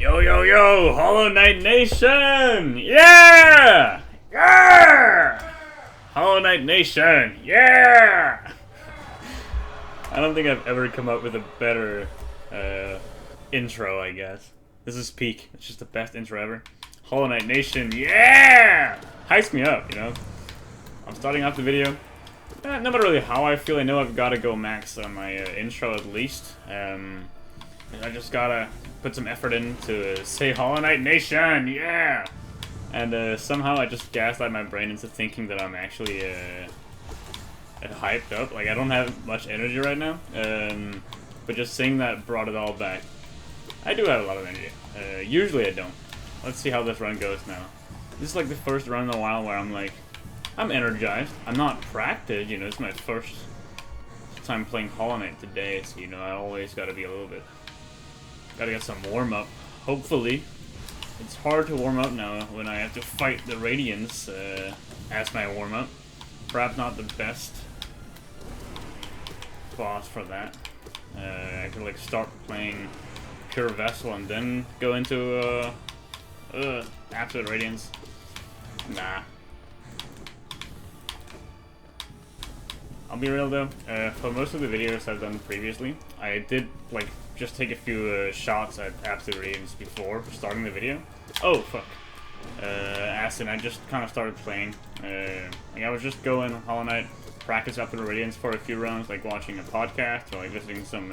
Yo, yo, yo! Hollow Knight Nation! Yeah! Yeah! Hollow Knight Nation! Yeah! I don't think I've ever come up with a better intro, I guess. This is peak. It's just the best intro ever. Hollow Knight Nation, yeah! Hypes me up, you know? I'm starting off the video. No matter really how I feel, I know I've got to go max on my intro at least. I just gotta put some effort in to say Hollow Knight Nation, yeah! And somehow I just gaslight my brain into thinking that I'm actually hyped up. Like, I don't have much energy right now, but just saying that brought it all back. I do have a lot of energy. Usually I don't. Let's see how this run goes now. This is like the first run in a while where I'm like, I'm energized. I'm not practiced, you know, it's my first time playing Hollow Knight today, so, you know, I always gotta be a little bit... Gotta get some warm-up, hopefully. It's hard to warm up now when I have to fight the Radiance as my warm-up. Perhaps not the best boss for that. I could, like, start playing Pure Vessel and then go into Absolute Radiance. Nah. I'll be real though, for most of the videos I've done previously, I did like just take a few shots at Absolute Radiance before starting the video. Oh fuck. As in I just kind of started playing. Like I was just going Hollow Knight, practice Absolute Radiance for a few rounds, like watching a podcast or like listening to some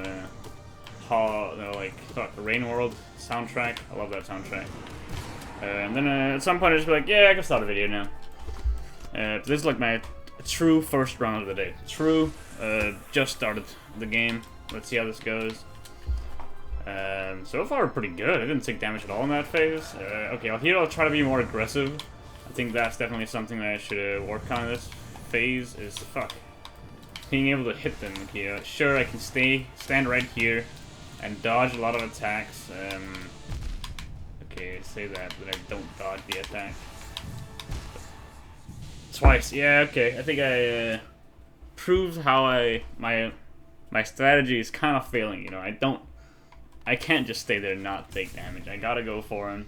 Rain World soundtrack. I love that soundtrack. And then at some point I just be like, yeah, I can start a video now. This is like my true first round of the day. True, just started the game. Let's see how this goes. So far, pretty good. I didn't take damage at all in that phase. Okay, I'll try to be more aggressive. I think that's definitely something that I should work on in this phase, is, being able to hit them here. Sure, I can stand right here and dodge a lot of attacks. Okay, say that, but I don't dodge the attack. Twice, yeah, okay. I think I proved how my strategy is kind of failing, you know. I can't just stay there and not take damage. I gotta go for him.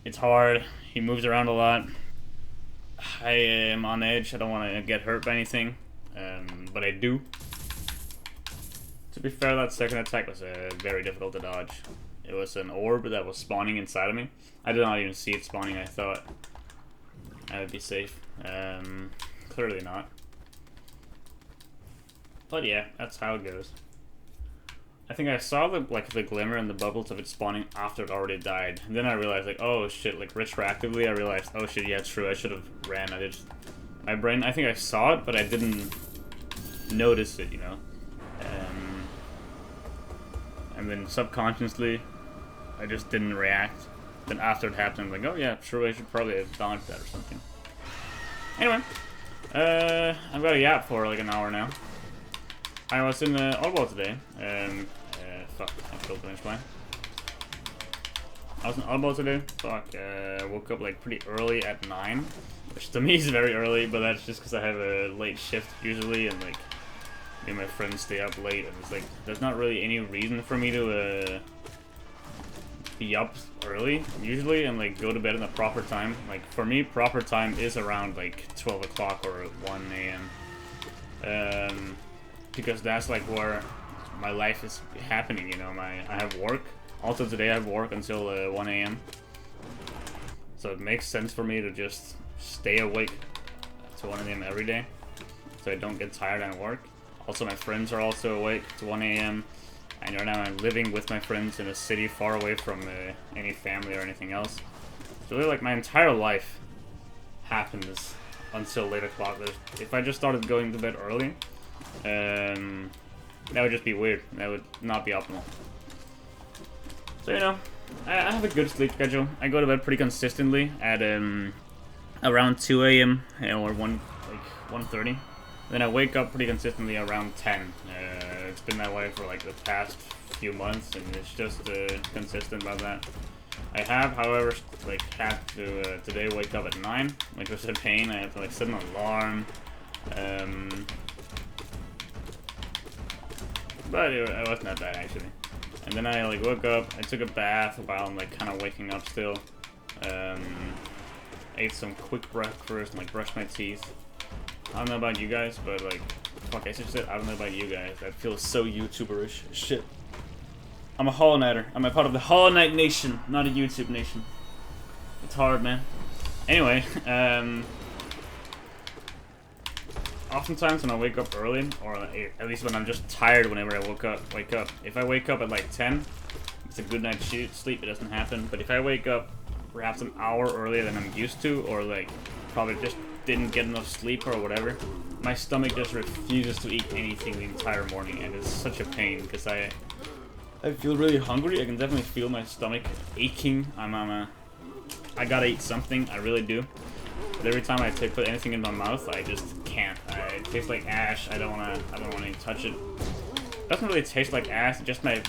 It's hard. He moves around a lot. I am on edge. I don't want to get hurt by anything, but I do. To be fair, that second attack was very difficult to dodge. It was an orb that was spawning inside of me. I did not even see it spawning. I thought I would be safe. Clearly not. But yeah, that's how it goes. I think I saw the glimmer and the bubbles of it spawning after it already died. And then I realized, like, oh shit, like retroactively I realized, oh shit, yeah, true, I should have ran. My brain, I think I saw it, but I didn't notice it, you know. And then subconsciously, I just didn't react. Then after it happened, I'm like, oh yeah, sure, I should probably have dodged that or something. Anyway, I've got a yap for like an hour now. I was in Oddball today. Fuck, I killed finish play. I was in Oddball today. Fuck, woke up like pretty early at 9, which to me is very early, but that's just because I have a late shift usually, and like me and my friends stay up late, and it's like there's not really any reason for me to be up early usually and like go to bed in the proper time. Like for me, proper time is around like 12 o'clock or 1 a.m. Because that's like where my life is happening, you know. I have work. Also today I have work until 1 a.m. So it makes sense for me to just stay awake to 1 a.m. every day, so I don't get tired at work. Also my friends are also awake to 1 a.m. And right now I'm living with my friends in a city far away from any family or anything else. So really, like, my entire life happens until late o'clock. If I just started going to bed early, that would just be weird. That would not be optimal. So, you know, I have a good sleep schedule. I go to bed pretty consistently at around 2 a.m. or 1:30. Then I wake up pretty consistently around 10. It's been that way for like the past few months, and it's just consistent about that. I have, however, like had to today wake up at 9, which was a pain. I have to like set an alarm. But it wasn't that bad actually. And then I like woke up, I took a bath while I'm like kind of waking up still. Ate some quick breakfast and like brushed my teeth. I don't know about you guys, but like, fuck, I just said I don't know about you guys. That feels so YouTuberish. Shit. I'm a Hollow Knighter. I'm a part of the Hollow Knight Nation, not a YouTube nation. It's hard, man. Anyway, oftentimes when I wake up early, or at least when I'm just tired whenever I wake up. If I wake up at like 10, it's a good night's sleep, it doesn't happen. But if I wake up perhaps an hour earlier than I'm used to, or like probably just didn't get enough sleep or whatever, my stomach just refuses to eat anything the entire morning, and it's such a pain because I feel really hungry. I can definitely feel my stomach aching. I gotta eat something. I really do. But every time I put anything in my mouth, I just can't. It tastes like ash. I don't wanna even touch it. It doesn't really taste like ash. Just my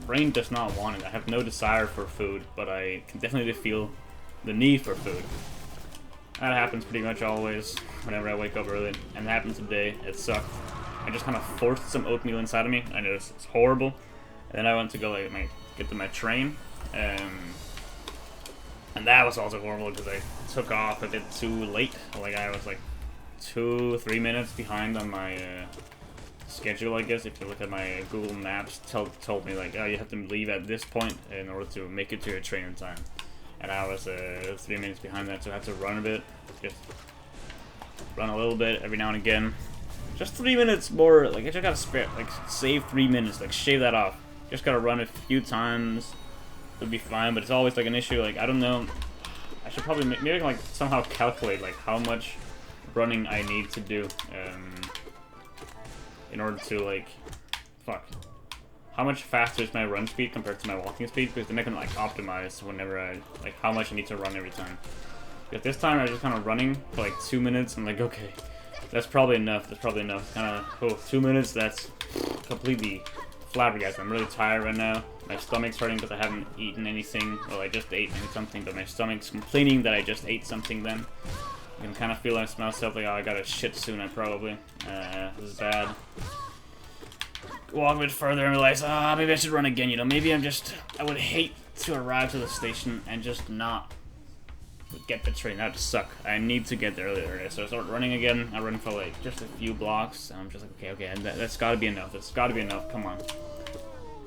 brain does not want it. I have no desire for food, but I can definitely feel the need for food. That happens pretty much always whenever I wake up early, and it happened today. It sucked. I just kind of forced some oatmeal inside of me. I know it's horrible. And then I went to go like get to my train, and that was also horrible because I took off a bit too late. Like I was like 2-3 minutes behind on my schedule, I guess. If you look at my Google Maps, told me like, oh, you have to leave at this point in order to make it to your train in time. And I was 3 minutes behind that, so I had to run a bit, just run a little bit every now and again. Just 3 minutes more. Like I just gotta spare, like save 3 minutes, like shave that off. Just gotta run a few times. It'll be fine, but it's always like an issue. Like I don't know. I should probably maybe I can like somehow calculate like how much running I need to do in order to like how much faster is my run speed compared to my walking speed, because then I can like optimize whenever I like how much I need to run every time. But this time I was just kind of running for like 2 minutes. I'm like, okay, that's probably enough. That's probably enough. Kind of 2 minutes. That's completely flabbergasted. I'm really tired right now. My stomach's hurting because I haven't eaten anything. Well, I just ate something, but my stomach's complaining that I just ate something then. I can kind of feel myself like, oh, I gotta shit soon, I probably. This is bad. Walk a bit further and realize, maybe I should run again, you know. Maybe I would hate to arrive to the station and just not get the train. That would suck. I need to get there earlier. So I start running again. I run for like just a few blocks. And I'm just like, okay, and that's gotta be enough. That's gotta be enough. Come on.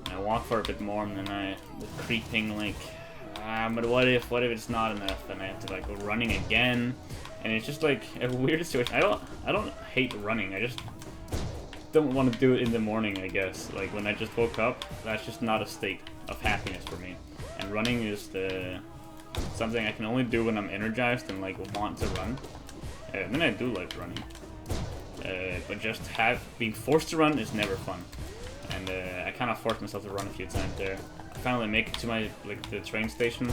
And I walk for a bit more, and then the creeping like, but what if it's not enough? And I have to like go running again, and it's just like a weird situation. I don't hate running. I just don't want to do it in the morning, I guess. Like when I just woke up, that's just not a state of happiness for me. And running is something I can only do when I'm energized and like want to run. And then I do like running, but just being forced to run is never fun. And I kind of forced myself to run a few times there. I finally make it to the train station,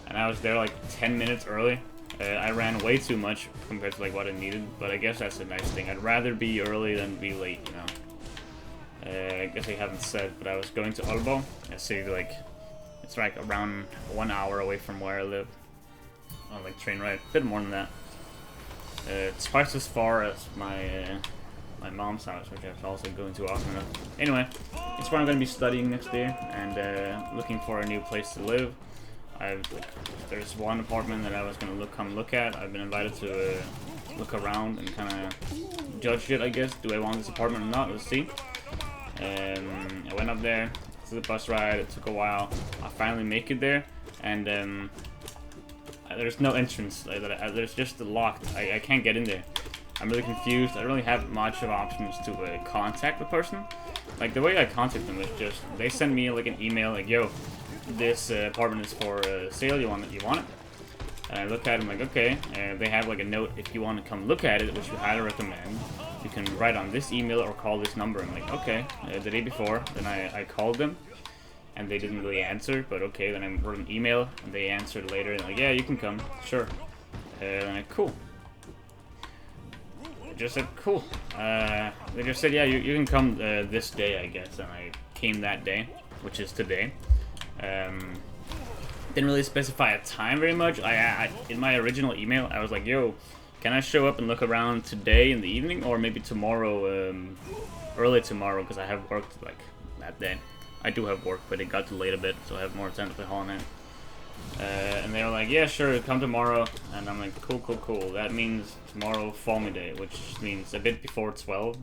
and I was there like 10 minutes early. I ran way too much compared to like what I needed, but I guess that's a nice thing. I'd rather be early than be late, you know. I guess I haven't said, but I was going to Aalborg. I see like it's like around 1 hour away from where I live on like train ride, a bit more than that. Twice as far as my mom's house, which I was also going to often enough. Anyway, it's where I'm going to be studying next year and looking for a new place to live. There's one apartment that I was going to come look at. I've been invited to look around and kind of judge it, I guess. Do I want this apartment or not? Let's see. I went up there to the bus ride. It took a while. I finally make it there, and there's no entrance. There's just locked. I can't get in there. I'm really confused. I don't really have much of options to contact the person. Like the way I contact them is just they send me like an email like, yo, this apartment is for sale. You want it? And I look at it, I'm like, okay. They have like a note, if you want to come look at it, which we highly recommend, you can write on this email or call this number. I'm like, okay. The day before, then I called them, and they didn't really answer, but okay. Then I wrote an email, and they answered later, and like, yeah, you can come, sure. And I'm like, cool. They just said, cool. They just said, yeah, you can come this day, I guess, and I came that day, which is today. Didn't really specify a time very much. I in my original email, I was like, yo, can I show up and look around today in the evening, or maybe tomorrow, early tomorrow, because I have worked like that day. I do have work, but it got delayed a bit, so I have more time to play Hollow Knight. And they were like, yeah, sure, come tomorrow. And I'm like, cool, cool, cool. That means tomorrow, Fall Me Day, which means a bit before 12.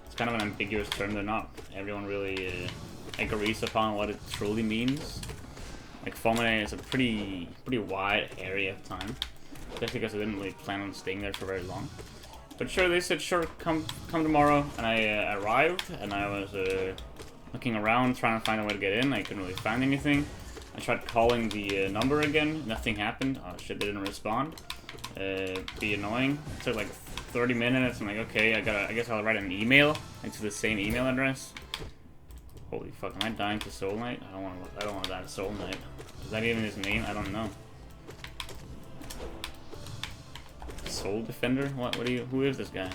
It's kind of an ambiguous term. They're not everyone really agrees upon what it truly means. Like, Fall Me Day is a pretty wide area of time, especially because I didn't really plan on staying there for very long. But sure, they said, sure, come tomorrow. And I arrived, and I was looking around, trying to find a way to get in. I couldn't really find anything. I tried calling the number again, nothing happened. Oh shit, they didn't respond. Be annoying. It took like 30 minutes. I'm like, okay, I guess I'll write an email into the same email address. Holy fuck, am I dying to Stormlight? I don't want to die to Stormlight. Is that even his name? I don't know. Soul Defender? Who is this guy?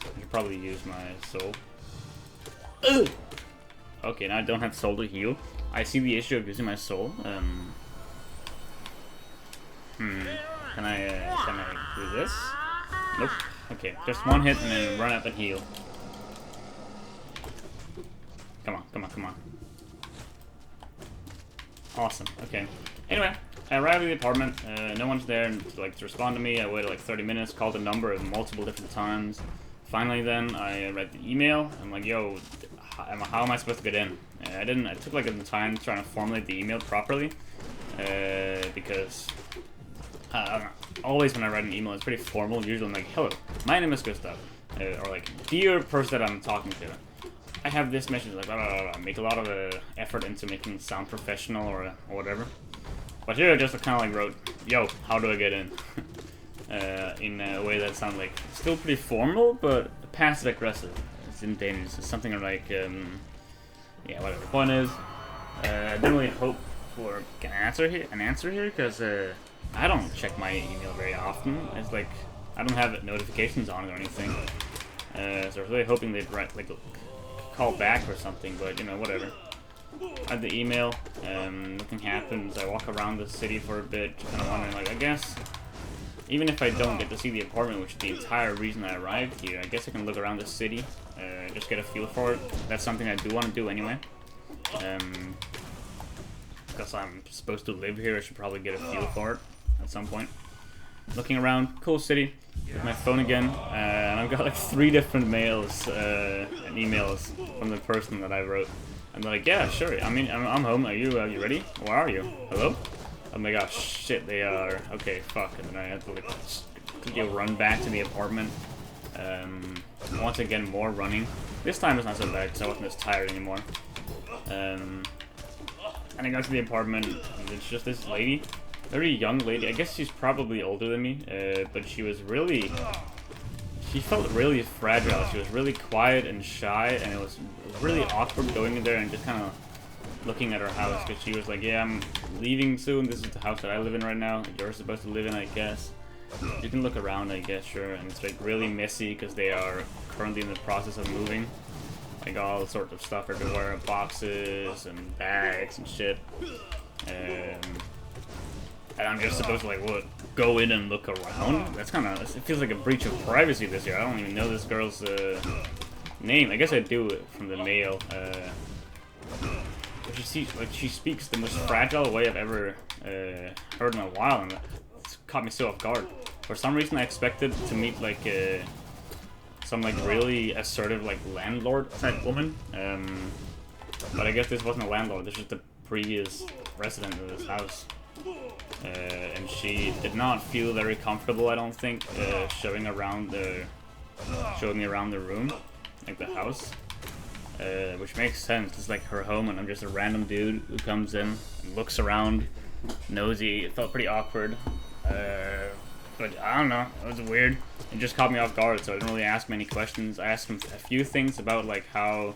I should probably use my soul. Ugh! Okay, now I don't have soul to heal. I see the issue of using my soul. Can I do this? Nope. Okay, just one hit and then run up and heal. Come on, come on, come on. Awesome. Okay. Anyway, I arrived at the apartment. No one's there to respond to me. I waited like 30 minutes, called the number multiple different times. Finally, then I read the email. I'm like, yo. How am I supposed to get in? I took like the time trying to formulate the email properly, because I don't know. Always when I write an email, it's pretty formal. Usually I'm like, hello, my name is Gustav, or like, dear person that I'm talking to, I have this message, like, blah, blah, blah, blah. Make a lot of effort into making it sound professional or whatever. But here I just kind of like wrote, yo, how do I get in? In a way that sounded like still pretty formal, but passive aggressive. In Danish, it's something like, yeah, whatever. The point is, I didn't really hope for an answer here, because I don't check my email very often. It's like I don't have notifications on it or anything, so I was really hoping they'd call back or something. But you know, whatever. I had the email, nothing happens. I walk around the city for a bit, kind of wondering, like, I guess. Even if I don't get to see the apartment, which is the entire reason I arrived here, I guess I can look around the city, just get a feel for it. That's something I do want to do anyway. Because I'm supposed to live here, I should probably get a feel for it at some point. Looking around, cool city, with my phone again, and I've got like 3 different mails and emails from the person that I wrote. I'm like, yeah, sure, I mean, I'm home, are you ready? Where are you? Hello? Oh my gosh, shit, they are. Okay, fuck. And then I had to like run back to the apartment. Once again, more running. This time it's not so bad because I wasn't as tired anymore. And I got to the apartment, and it's just this lady, very young lady. I guess she's probably older than me, but she was really. She felt really fragile. She was really quiet and shy, and it was really awkward going in there and just kind of looking at her house, because she was like, yeah, I'm leaving soon, this is the house that I live in right now, you're supposed to live in, I guess. You can look around, I guess, sure, and it's like really messy, because they are currently in the process of moving. Like all sorts of stuff everywhere, boxes and bags and shit. And I'm just supposed to, like, what, go in and look around? That's kind of, it feels like a breach of privacy this year. I don't even know this girl's name. I guess I do it from the mail. She speaks the most fragile way I've ever heard in a while, and it's caught me so off guard. For some reason, I expected to meet like some like really assertive like landlord type woman, but I guess this wasn't a landlord. This was the previous resident of this house, and she did not feel very comfortable. I don't think showing me around the room, like the house. Which makes sense. It's like her home, and I'm just a random dude who comes in and looks around, nosy. It felt pretty awkward, but I don't know. It was weird. It just caught me off guard, so I didn't really ask many questions. I asked him a few things about like how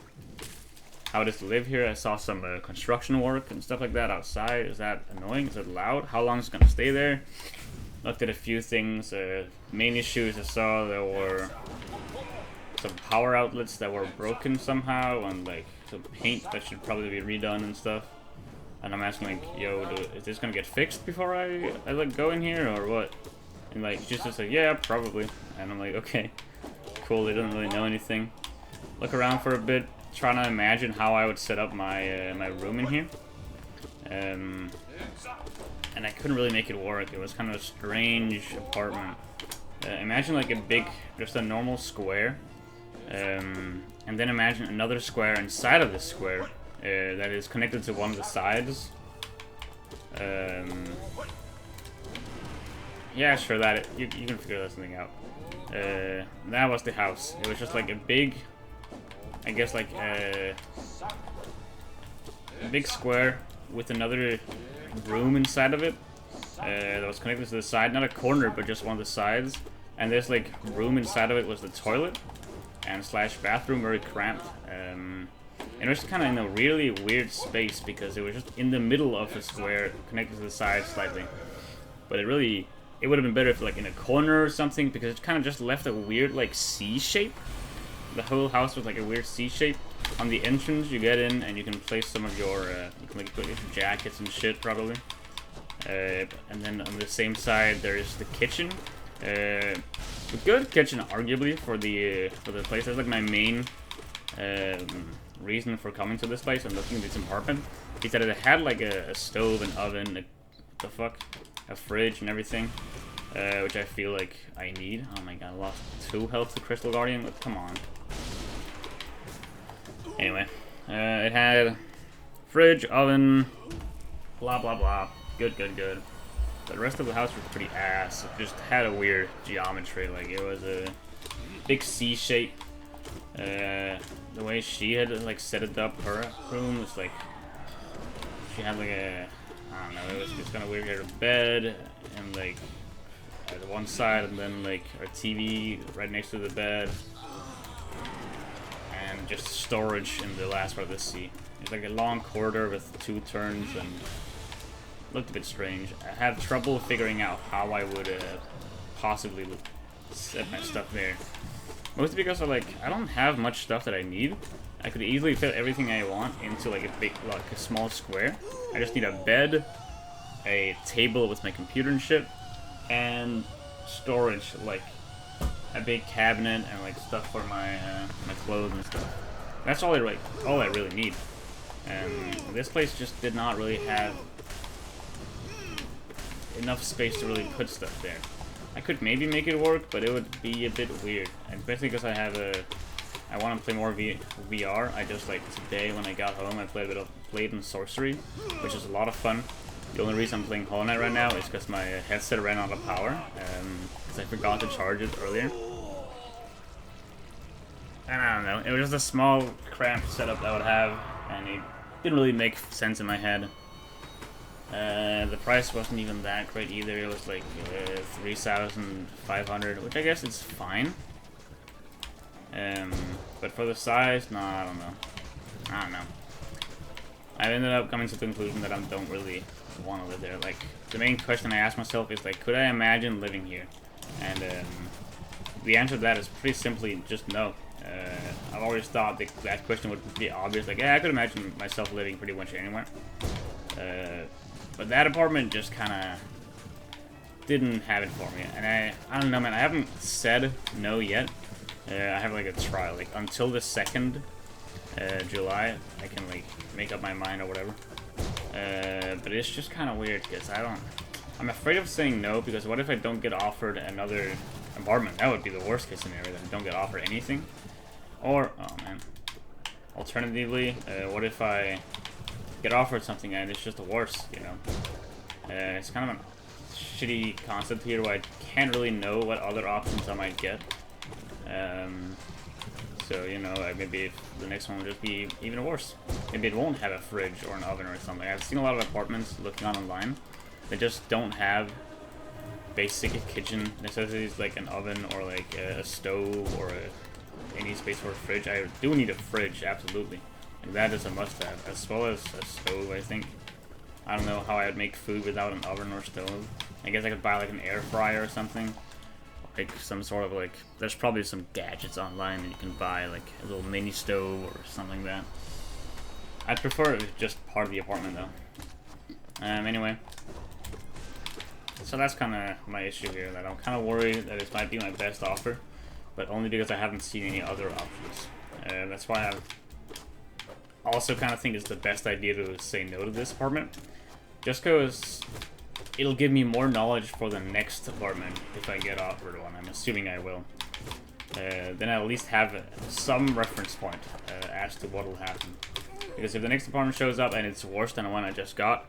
it is to live here. I saw some construction work and stuff like that outside. Is that annoying? Is it loud? How long is it gonna stay there? Looked at a few things. Main issues I saw there were some power outlets that were broken somehow, and like some paint that should probably be redone and stuff. And I'm asking like, yo, is this gonna get fixed before I like go in here or what? And like she's just like, yeah, probably. And I'm like, okay, cool. They don't really know anything. look around for a bit, trying to imagine how I would set up my my room in here. And I couldn't really make it work. It was kind of a strange apartment. Imagine like a big, just a normal square, and then imagine another square inside of this square that is connected to one of the sides. Yeah, sure, you can figure that something out. That was the house. It was just like a big, I guess like a big square with another room inside of it that was connected to the side, not a corner, but just one of the sides. And this like room inside of it was the toilet and slash bathroom, very cramped. And it was kind of in a really weird space because it was just in the middle of a square connected to the side slightly. But it would have been better if like in a corner or something, because it kind of just left a weird like C shape. The whole house was like a weird C shape. On the entrance you get in and you can place some of your you can like put your jackets and shit probably. And then on the same side there is the kitchen. A good kitchen arguably for the place. That's like my main reason for coming to this place and looking at this apartment. Is that it had like a stove, an oven, a fridge and everything, which I feel like I need. Oh my god, I lost 2 health to Crystal Guardian, but come on. Anyway, it had fridge, oven, blah blah blah. Good. The rest of the house was pretty ass. It just had a weird geometry. Like it was a big C shape. The way she had like set it up, her room was like she had like a, I don't know. It was just kind of weird. She had a bed and like at one side, and then like our TV right next to the bed, and just storage in the last part of the C. It's like a long corridor with 2 turns and looked a bit strange. I had trouble figuring out how I would possibly set my stuff there. Mostly because I don't have much stuff that I need. I could easily fit everything I want into like a small square. I just need a bed, a table with my computer and shit, and storage, like a big cabinet and like stuff for my my clothes and stuff. That's all I really need. And this place just did not really have enough space to really put stuff there. I could maybe make it work, but it would be a bit weird, and especially because I want to play more VR. I just like today when I got home, I played a bit of Blade and Sorcery, which is a lot of fun. The only reason I'm playing Hollow Knight right now is because my headset ran out of power, because I forgot to charge it earlier. And I don't know, it was just a small, cramped setup that I would have, and it didn't really make sense in my head. The price wasn't even that great either. It was like 3,500, which I guess is fine. But for the size, no, I don't know. I've ended up coming to the conclusion that I don't really want to live there. Like, the main question I asked myself is like, could I imagine living here? And the answer to that is pretty simply just no. I've always thought that question would be obvious. Like, yeah, I could imagine myself living pretty much anywhere. But that apartment just kind of didn't have it for me. And I don't know, man. I haven't said no yet. I have like a trial. Like until the 2nd July, I can like make up my mind or whatever. But it's just kind of weird because I'm afraid of saying no, because what if I don't get offered another apartment? That would be the worst case scenario, that I don't get offered anything. Or, oh man. Alternatively, what if I get offered something and it's just the worst, you know? It's kind of a shitty concept here where I can't really know what other options I might get. So, you know, maybe the next one will just be even worse. Maybe it won't have a fridge or an oven or something. I've seen a lot of apartments looking online that just don't have basic kitchen necessities like an oven or like a stove or any space for a fridge. I do need a fridge, absolutely. Like that is a must-have, as well as a stove, I think. I don't know how I'd make food without an oven or stove. I guess I could buy like an air fryer or something. Like some sort of like, there's probably some gadgets online that you can buy, like a little mini stove or something like that. I'd prefer it was just part of the apartment though. Anyway. So that's kind of my issue here, that I'm kind of worried that this might be my best offer, but only because I haven't seen any other options. That's why I also kind of think it's the best idea to say no to this apartment. Just because it'll give me more knowledge for the next apartment if I get offered one. I'm assuming I will. Then I at least have some reference point as to what will happen. Because if the next apartment shows up and it's worse than the one I just got,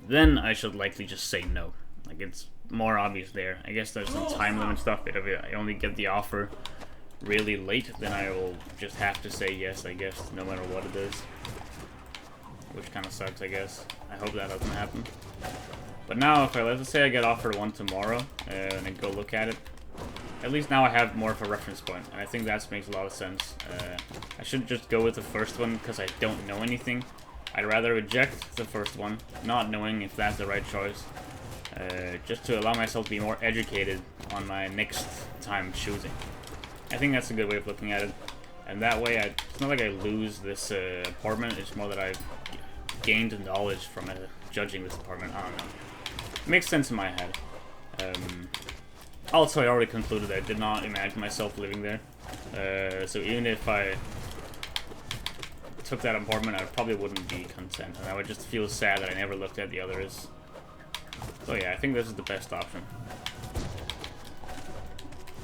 then I should likely just say no. Like, it's more obvious there. I guess there's some time limit stuff, but if I only get the offer really late, then I will just have to say yes, I guess, no matter what it is. Which kind of sucks, I guess. I hope that doesn't happen. But now, if let's say I get offered one tomorrow, and I go look at it, at least now I have more of a reference point, and I think that makes a lot of sense. I should just go with the first one, because I don't know anything. I'd rather reject the first one, not knowing if that's the right choice, just to allow myself to be more educated on my next time choosing. I think that's a good way of looking at it, and that way it's not like I lose this apartment, it's more that I've gained knowledge from judging this apartment. I don't know. It makes sense in my head. Also, I already concluded I did not imagine myself living there, so even if I took that apartment, I probably wouldn't be content, and I would just feel sad that I never looked at the others. So yeah, I think this is the best option.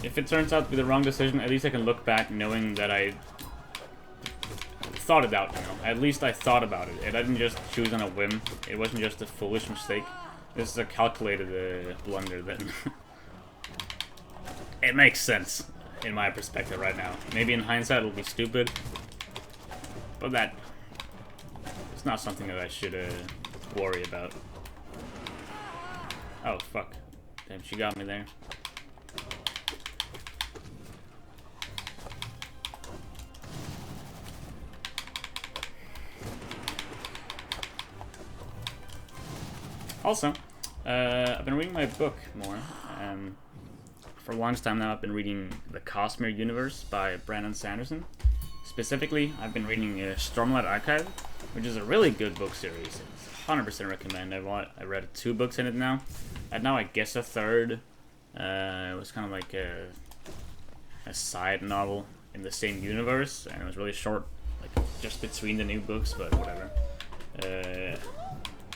If it turns out to be the wrong decision, at least I can look back knowing that I thought it out, you know. At least I thought about it. I didn't just choose on a whim. It wasn't just a foolish mistake. This is a calculated blunder then. It makes sense in my perspective right now. Maybe in hindsight it'll be stupid, but that it's not something that I should worry about. Oh fuck. Damn, she got me there. Also, I've been reading my book more. For a long time now, I've been reading The Cosmere Universe by Brandon Sanderson. Specifically, I've been reading Stormlight Archive, which is a really good book series. It's 100% recommend. I read 2 books in it now, and now I guess a third. It was kind of like a side novel in the same universe, and it was really short, like just between the new books, but whatever.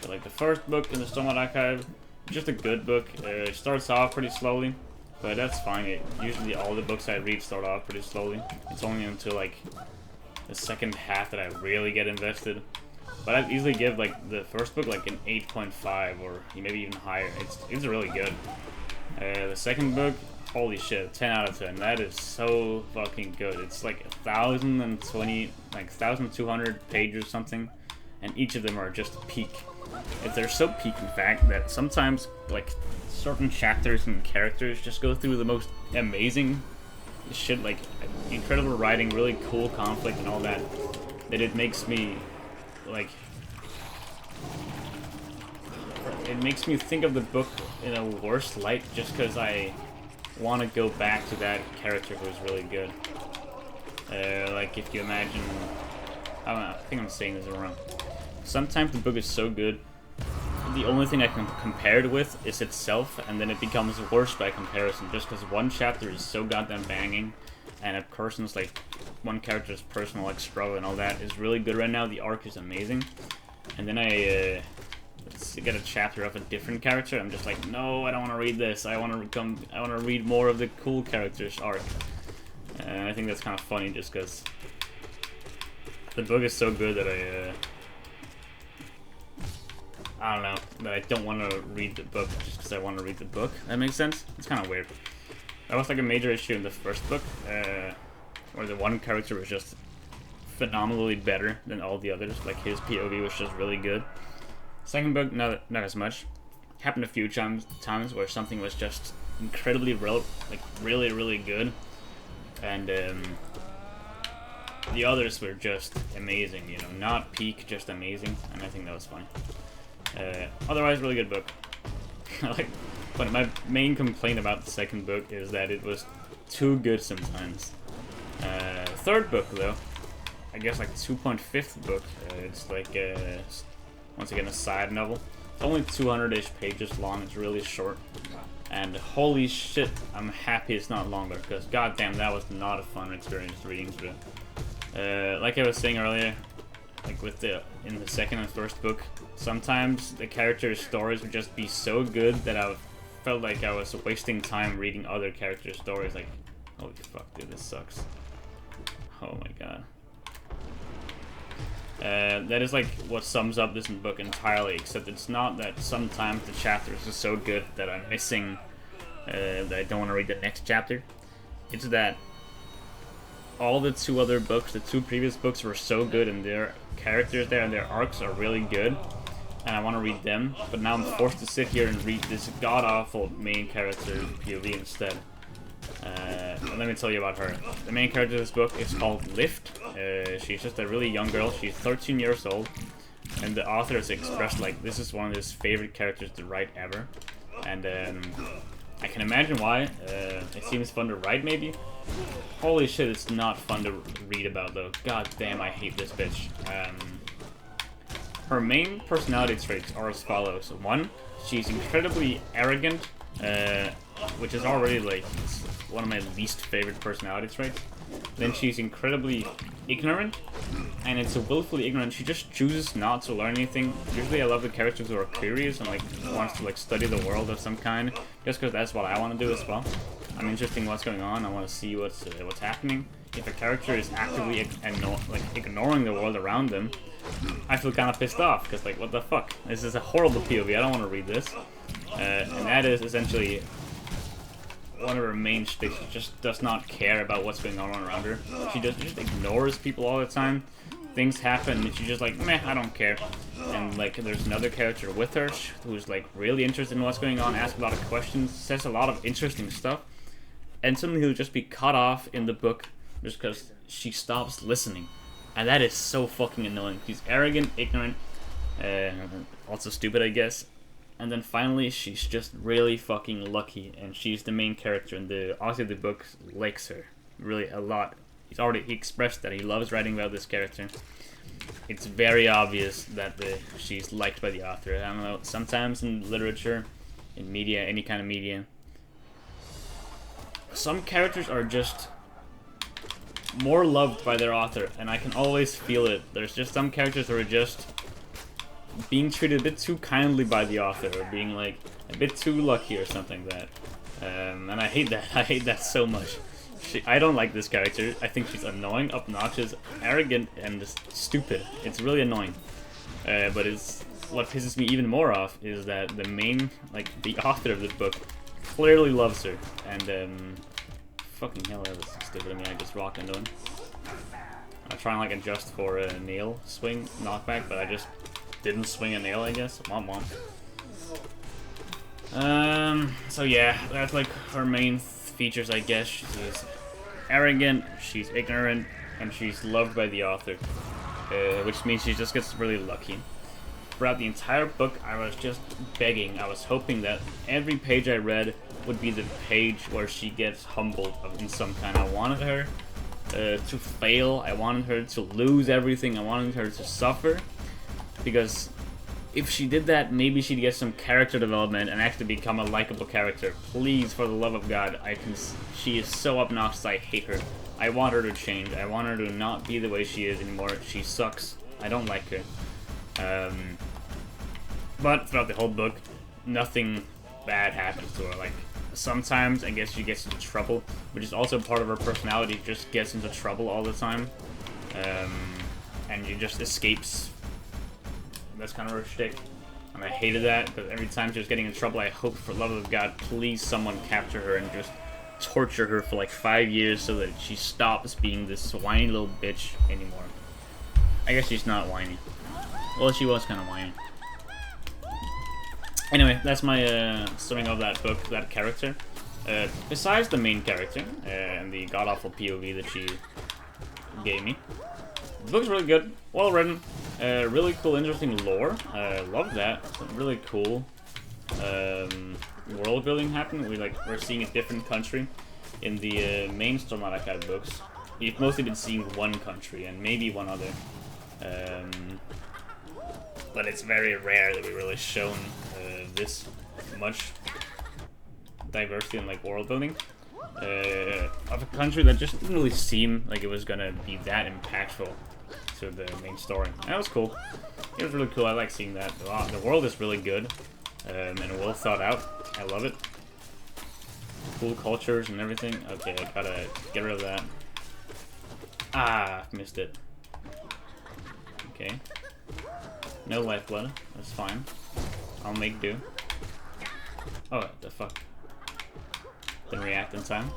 But like the first book in the Stormlight Archive, just a good book. It starts off pretty slowly, but that's fine. Usually all the books I read start off pretty slowly. It's only until like the second half that I really get invested. But I'd easily give like the first book like an 8.5 or maybe even higher. It's really good. The second book, holy shit, 10 out of 10. That is so fucking good. It's like 1,020, like 1,200 pages or something, and each of them are just peak. They're so peak, in fact, that sometimes like certain chapters and characters just go through the most amazing shit, like incredible writing, really cool conflict and all that, that it makes me like, it makes me think of the book in a worse light just because I want to go back to that character who was really good. Like if you imagine, I think I'm saying this wrong. Sometimes the book is so good, the only thing I can compare it with is itself, and then it becomes worse by comparison, just because one chapter is so goddamn banging, and a person's like, one character's personal like struggle and all that is really good right now. The arc is amazing, and then I get a chapter of a different character. I'm just like, no, I don't want to read this. I want to read more of the cool character's arc. And I think that's kind of funny, just because the book is so good that I don't know, that I don't want to read the book just because I want to read the book. That makes sense? It's kind of weird. That was like a major issue in the first book, where the one character was just phenomenally better than all the others. Like his POV was just really good. Second book, not as much. Happened a few times where something was just incredibly really, really good, and the others were just amazing. You know, not peak, just amazing, and I think that was fine. Otherwise, really good book. But my main complaint about the second book is that it was too good sometimes. Third book, though, I guess like 2.5th book, it's like, once again, a side novel. It's only 200-ish pages long, it's really short. And holy shit, I'm happy it's not longer, because goddamn, that was not a fun experience reading through. Like I was saying earlier, like with in the second and first book, sometimes the characters' stories would just be so good that I felt like I was wasting time reading other characters' stories. Like, holy fuck, dude, this sucks. Oh my god. That is like what sums up this book entirely, except it's not that sometimes the chapters are so good that I'm missing, that I don't want to read the next chapter. It's that all the two other books, the two previous books, were so good and their characters there and their arcs are really good, and I want to read them, but now I'm forced to sit here and read this god-awful main character POV instead. Let me tell you about her. The main character of this book is called Lift. She's just a really young girl. She's 13 years old, and the author has expressed like this is one of his favorite characters to write ever, and I can imagine why. It seems fun to write, maybe. Holy shit, it's not fun to read about though. God damn, I hate this bitch. Her main personality traits are as follows. 1, she's incredibly arrogant, which is already like one of my least favorite personality traits. Then she's incredibly ignorant, and it's a willfully ignorant. She just chooses not to learn anything. Usually I love the characters who are curious and like wants to like study the world of some kind, just because that's what I want to do as well. I'm interested in what's going on. I want to see what's happening. If a character is actively ignoring the world around them, I feel kind of pissed off, because like, what the fuck? This is a horrible POV. I don't want to read this. And that is essentially one of her main sticks. She just does not care about what's going on around her. She just ignores people all the time. Things happen and she's just like, meh, I don't care. And like, there's another character with her who's like really interested in what's going on, asks a lot of questions, says a lot of interesting stuff, and suddenly he'll just be cut off in the book just because she stops listening. And that is so fucking annoying. She's arrogant, ignorant, also stupid, I guess. And then finally, she's just really fucking lucky, and she's the main character, and the author of the book likes her really a lot. He expressed that he loves writing about this character. It's very obvious that she's liked by the author. I don't know, sometimes in literature, in media, any kind of media, some characters are just more loved by their author, and I can always feel it. There's just some characters that are just being treated a bit too kindly by the author, or being like a bit too lucky or something like that. And I hate that. I hate that so much. I don't like this character. I think she's annoying, obnoxious, arrogant, and just stupid. It's really annoying. But what pisses me even more off is that the author of the book clearly loves her. And fucking hell, that was stupid. I mean, I just rocked into him. I'm trying to like adjust for a nail swing knockback, but I just didn't swing a nail, I guess. Womp womp. So yeah, that's like her main features, I guess. She's arrogant, she's ignorant, and she's loved by the author, which means she just gets really lucky. Throughout the entire book, I was just begging, I was hoping that every page I read would be the page where she gets humbled in some kind. I wanted her to fail, I wanted her to lose everything, I wanted her to suffer, because if she did that, maybe she'd get some character development and actually become a likable character. Please, for the love of God, she is so obnoxious, I hate her. I want her to change. I want her to not be the way she is anymore. She sucks. I don't like her. But throughout the whole book, nothing bad happens to her. Like, sometimes I guess she gets into trouble, which is also part of her personality, just gets into trouble all the time. And she just escapes. That's kind of her shtick, and I hated that, because every time she was getting in trouble, I hoped, for the love of God, please someone capture her and just torture her for like 5 years so that she stops being this whiny little bitch anymore. I guess she's not whiny. Well, she was kind of whiny. Anyway, that's my summing of that book, that character. Besides the main character and the god-awful POV that she gave me, the book's really good, well written, really cool, interesting lore. Love that. Some really cool world building happening. We're seeing a different country in the main Stormlight books. We've mostly been seeing one country and maybe one other, but it's very rare that we're really shown this much diversity in like world building. of a country that just didn't really seem like it was gonna be that impactful to the main story. And that was cool. It was really cool. I like seeing that. Wow, the world is really good and well thought out. I love it. Cool cultures and everything. Okay, I gotta get rid of that. Ah, missed it. Okay. No lifeblood. That's fine. I'll make do. Oh, what the fuck. Didn't react in time.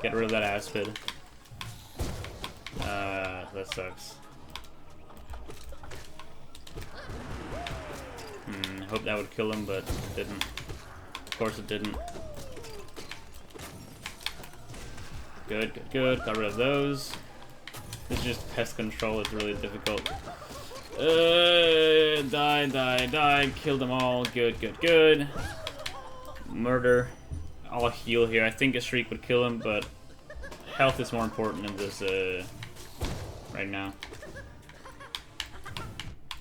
Get rid of that aspid. That sucks. Hope that would kill him, but it didn't. Of course it didn't. Good, good, good. Got rid of those. This is just pest control. It's really difficult. Die, die, die. Kill them all. Good, good, good. Murder. I'll heal here. I think a shriek would kill him, but health is more important in this, right now.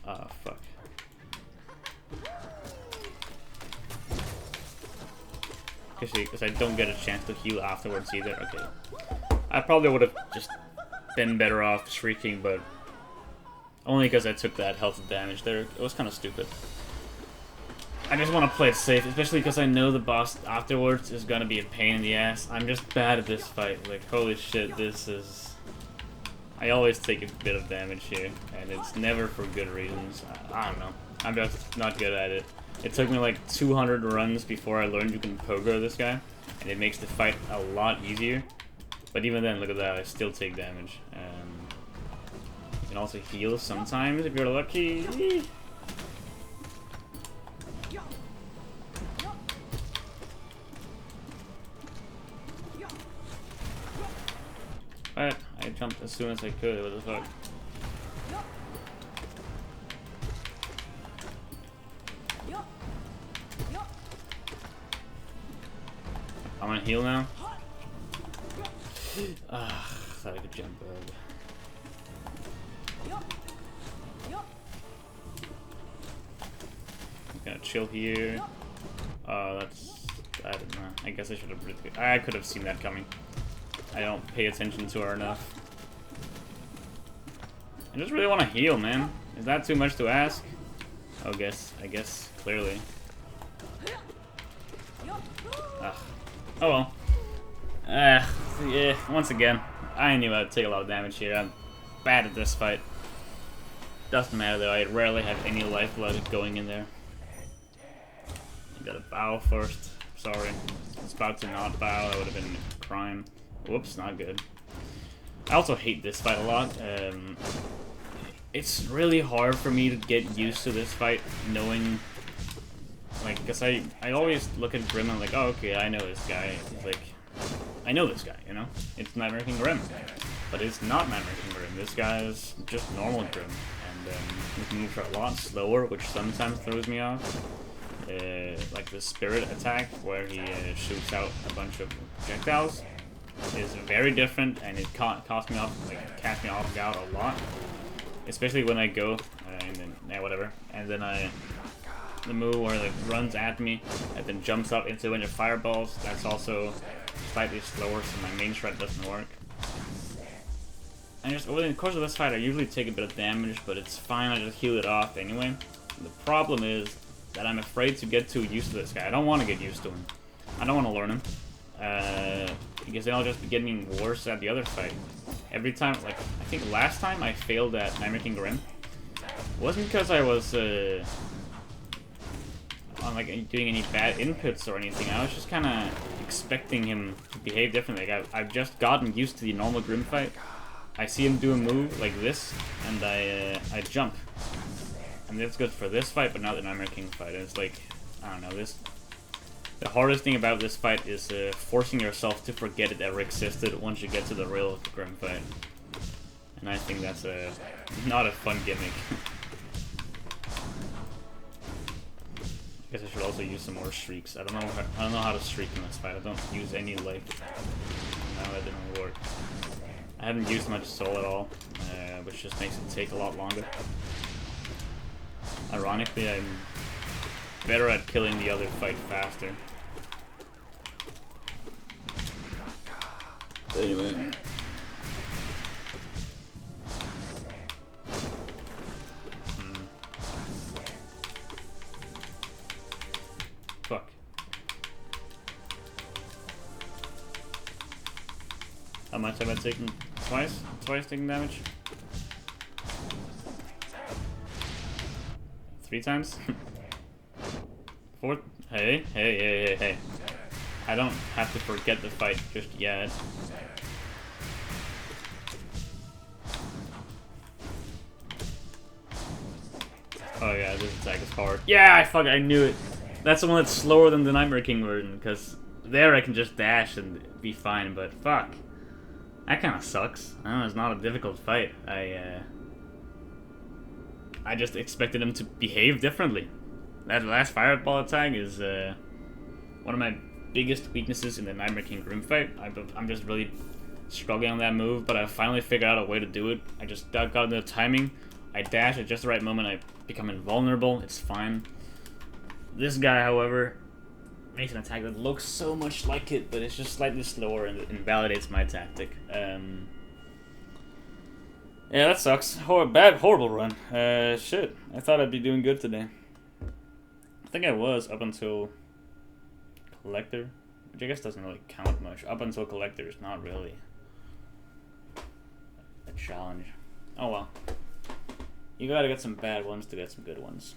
Oh, fuck. Because I don't get a chance to heal afterwards either. Okay. I probably would have just been better off shrieking, but only because I took that health damage there. It was kind of stupid. I just want to play it safe, especially because I know the boss afterwards is going to be a pain in the ass. I'm just bad at this fight. Like, holy shit, this is... I always take a bit of damage here, and it's never for good reasons. I don't know. I'm just not good at it. It took me like 200 runs before I learned you can pogo this guy, and it makes the fight a lot easier. But even then, look at that, I still take damage. You can also heal sometimes if you're lucky. But I jumped as soon as I could, what the fuck? I'm gonna heal now. Thought I could jump over. I'm gonna chill here. That's... I don't know. I guess I should have... I could have seen that coming. I don't pay attention to her enough. I just really want to heal, man. Is that too much to ask? I guess, clearly. Ugh. Oh well. Yeah, once again, I knew I'd take a lot of damage here. I'm bad at this fight. Doesn't matter though, I rarely have any lifeblood going in there. You gotta bow first. Sorry. It's about to not bow, that would have been a crime. Whoops, not good. I also hate this fight a lot. It's really hard for me to get used to this fight, knowing... Like, because I always look at Grimm and I'm like, oh, okay, I know this guy. It's like, I know this guy, you know? It's not American Grimm. But it's not American Grimm. This guy is just normal Grimm. And his moves are a lot slower, which sometimes throws me off. Like the spirit attack, where he shoots out a bunch of projectiles, is very different, and it cast me off guard a lot. Especially when I go, and then, whatever. And then the move where it runs at me and then jumps up into a bunch of fireballs, that's also slightly slower, so my main shred doesn't work. And just over the course of this fight, I usually take a bit of damage, but it's fine, I just heal it off anyway. The problem is that I'm afraid to get too used to this guy. I don't want to get used to him. I don't want to learn him. Because then I'll just be getting worse at the other fight. Every time, like, I think last time I failed at American Grimm. It wasn't because I was, on like doing any bad inputs or anything. I was just kind of expecting him to behave differently. Like I've just gotten used to the normal Grimm fight. I see him do a move like this, and I jump. And that's good for this fight, but not the Nightmare King fight. And it's like, I don't know, the hardest thing about this fight is forcing yourself to forget it ever existed once you get to the real Grimm fight. And I think that's not a fun gimmick. I guess I should also use some more shrieks. I don't know how to shriek in this fight. I don't use any life. No, that didn't work. I haven't used much soul at all, which just makes it take a lot longer. Ironically, I'm better at killing the other fight faster. Anyway. Fuck. How much have I taken? Twice? Twice taking damage? 3 times? 4? Hey. I don't have to forget the fight just yet. Oh yeah, this attack is hard. Yeah, I knew it. That's the one that's slower than the Nightmare King version, because there I can just dash and be fine, but fuck. That kinda sucks. I know, it's not a difficult fight. I just expected him to behave differently. That last fireball attack is one of my biggest weaknesses in the Nightmare King Grimm fight. I'm just really struggling on that move, but I finally figured out a way to do it. I just got into the timing. I dash at just the right moment. I become invulnerable. It's fine. This guy, however, makes an attack that looks so much like it, but it's just slightly slower and it invalidates my tactic. Yeah, that sucks. Horrible run. Shit. I thought I'd be doing good today. I think I was up until Collector, which I guess doesn't really count much. Up until Collector is not really a challenge. Oh well. You gotta get some bad ones to get some good ones.